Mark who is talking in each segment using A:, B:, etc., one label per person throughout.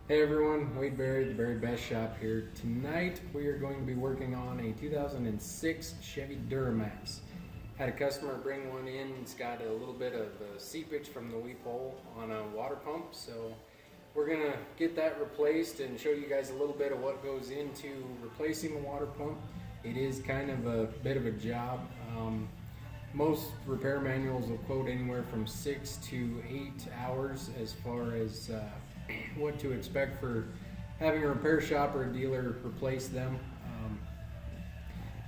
A: Hey everyone, Wade Berry, the Berry Best Shop here. Tonight we are going to be working on a 2006 Chevy Duramax. Had a customer bring one in. It's got a little bit of seepage from the weep hole on a water pump, so we're going to get that replaced and show you guys a little bit of what goes into replacing the water pump. It is kind of a bit of a job. Most repair manuals will quote anywhere from 6 to 8 hours as far as what to expect for having a repair shop or a dealer replace them.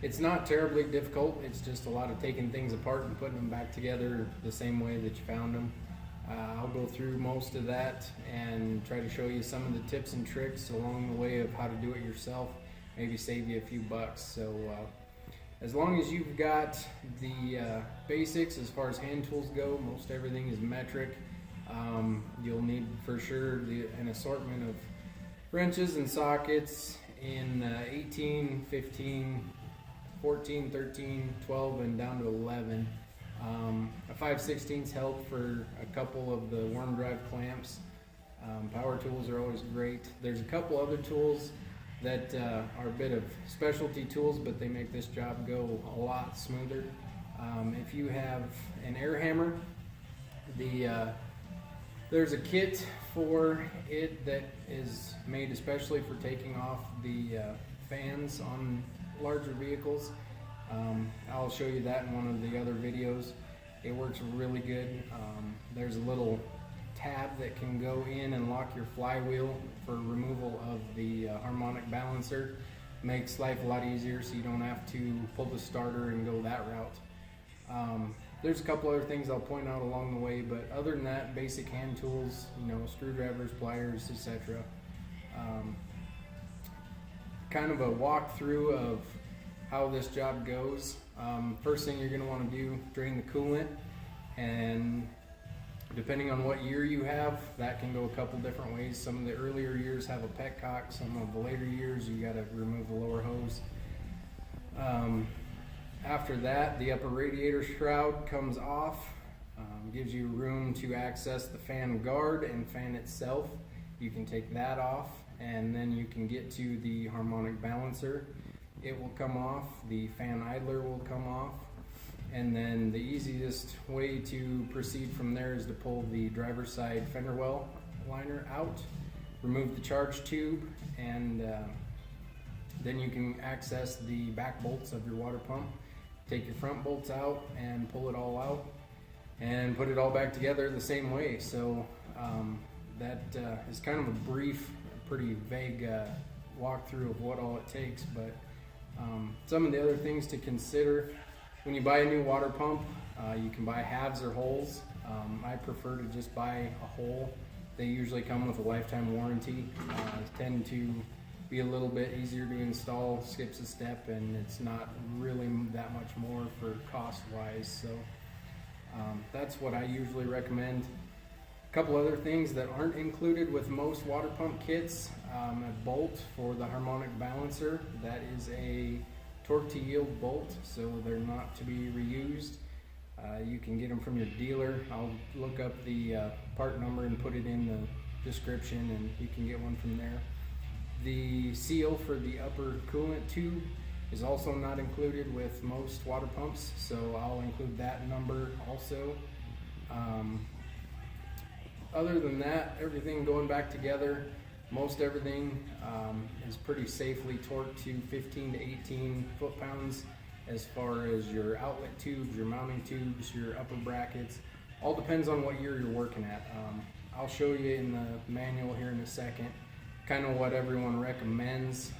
A: It's not terribly difficult. It's just a lot of taking things apart and putting them back together the same way that you found them. I'll go through most of that and try to show you some of the tips and tricks along the way of how to do it yourself, maybe save you a few bucks. So as long as you've got the basics as far as hand tools go, most everything is metric. You'll need for sure an assortment of wrenches and sockets in 18, 15, 14, 13, 12, and down to 11. A 5/16 help for a couple of the worm drive clamps. Power tools are always great. There's a couple other tools that are a bit of specialty tools, but they make this job go a lot smoother. If you have an air hammer, there's a kit for it that is made especially for taking off the fans on larger vehicles. I'll show you that in one of the other videos. It works really good. There's a little tab that can go in and lock your flywheel for removal of the harmonic balancer. Makes life a lot easier so you don't have to pull the starter and go that route. There's a couple other things I'll point out along the way, but other than that, basic hand tools, screwdrivers, pliers, etc. Kind of a walkthrough of how this job goes. First thing you're going to want to do, drain the coolant, and depending on what year you have, that can go a couple different ways. Some of the earlier years have a petcock, some of the later years you got to remove the lower hose. After that, the upper radiator shroud comes off, gives you room to access the fan guard and fan itself. You can take that off, and then you can get to the harmonic balancer. It will come off, the fan idler will come off, and then the easiest way to proceed from there is to pull the driver's side fender well liner out, remove the charge tube, and then you can access the back bolts of your water pump. Take your front bolts out and pull it all out and put it all back together the same way. So that is kind of a brief, pretty vague walkthrough of what all it takes, but some of the other things to consider when you buy a new water pump, you can buy halves or wholes. I prefer to just buy a whole. They usually come with a lifetime warranty, tend to be a little bit easier to install, skips a step, and it's not really that much more for cost wise. So that's what I usually recommend. A couple other things that aren't included with most water pump kits, a bolt for the harmonic balancer. That is a torque to yield bolt, so they're not to be reused. You can get them from your dealer. I'll look up the part number and put it in the description, and you can get one from there. The seal for the upper coolant tube is also not included with most water pumps, so I'll include that number also. Other than that, everything going back together, most everything is pretty safely torqued to 15 to 18 foot-pounds as far as your outlet tubes, your mounting tubes, your upper brackets. All depends on what year you're working at. I'll show you in the manual here in a second kind of what everyone recommends.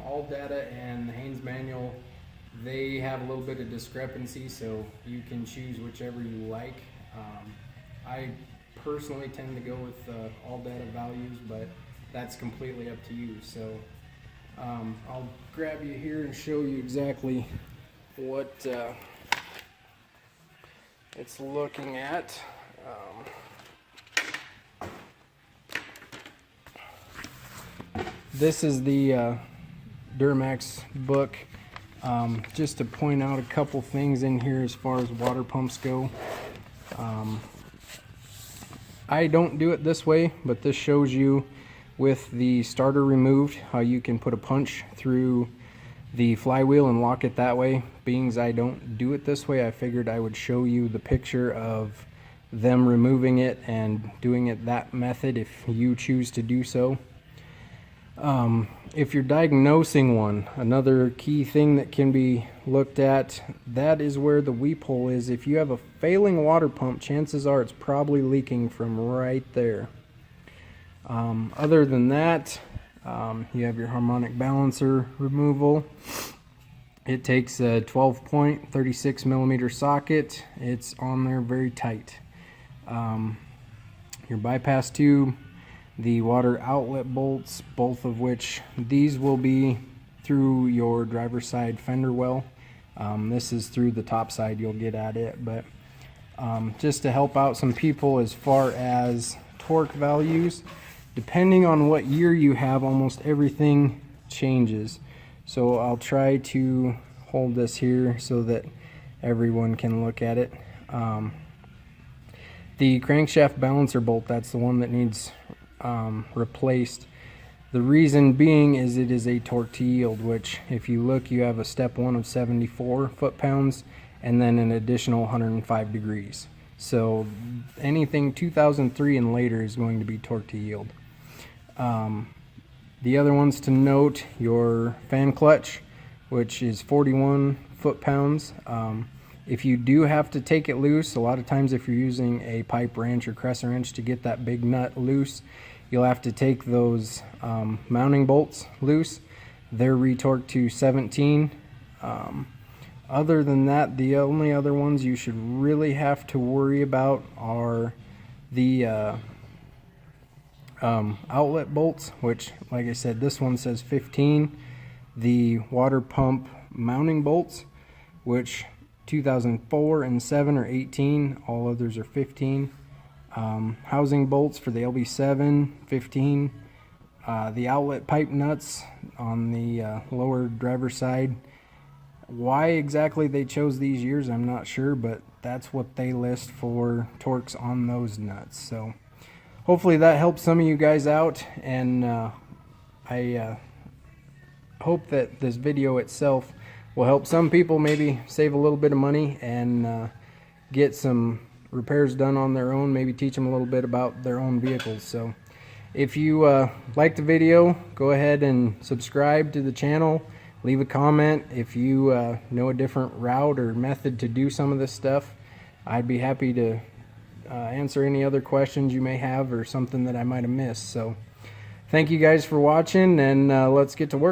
A: All Data and the Haynes manual, they have a little bit of discrepancy, so you can choose whichever you like. I personally tend to go with All Data values, but that's completely up to you. So I'll grab you here and show you exactly what it's looking at. This is the Duramax book. Just to point out a couple things in here as far as water pumps go. I don't do it this way, but this shows you with the starter removed, how you can put a punch through the flywheel and lock it that way. Being as I don't do it this way, I figured I would show you the picture of them removing it and doing it that method if you choose to do so. If you're diagnosing one, another key thing that can be looked at, that is where the weep hole is. If you have a failing water pump, chances are it's probably leaking from right there. Other than that, you have your harmonic balancer removal. It takes a 12-point 36mm socket. It's on there very tight. Your bypass tube, the water outlet bolts, both of which these will be through your driver's side fender well. This is through the top side, you'll get at it, but just to help out some people as far as torque values, depending on what year you have, almost everything changes. So I'll try to hold this here so that everyone can look at it. The crankshaft balancer bolt, that's the one that needs replaced. The reason being is it is a torque to yield, which if you look, you have a step 1 of 74 foot-pounds and then an additional 105 degrees. So anything 2003 and later is going to be torque to yield. The other ones to note, your fan clutch, which is 41 foot-pounds. If you do have to take it loose, a lot of times if you're using a pipe wrench or crescent wrench to get that big nut loose, you'll have to take those mounting bolts loose. They're retorqued to 17. Other than that, the only other ones you should really have to worry about are the outlet bolts, which, like I said, this one says 15. The water pump mounting bolts, which 2004 and 7 are 18. All others are 15. Housing bolts for the LB7, 15. The outlet pipe nuts on the lower driver's side. Why exactly they chose these years, I'm not sure, but that's what they list for torques on those nuts. So hopefully that helps some of you guys out, and I hope that this video itself will help some people maybe save a little bit of money and get some repairs done on their own, maybe teach them a little bit about their own vehicles. So if you like the video, go ahead and subscribe to the channel, leave a comment. If you know a different route or method to do some of this stuff, I'd be happy to answer any other questions you may have or something that I might have missed. So thank you guys for watching, and let's get to work.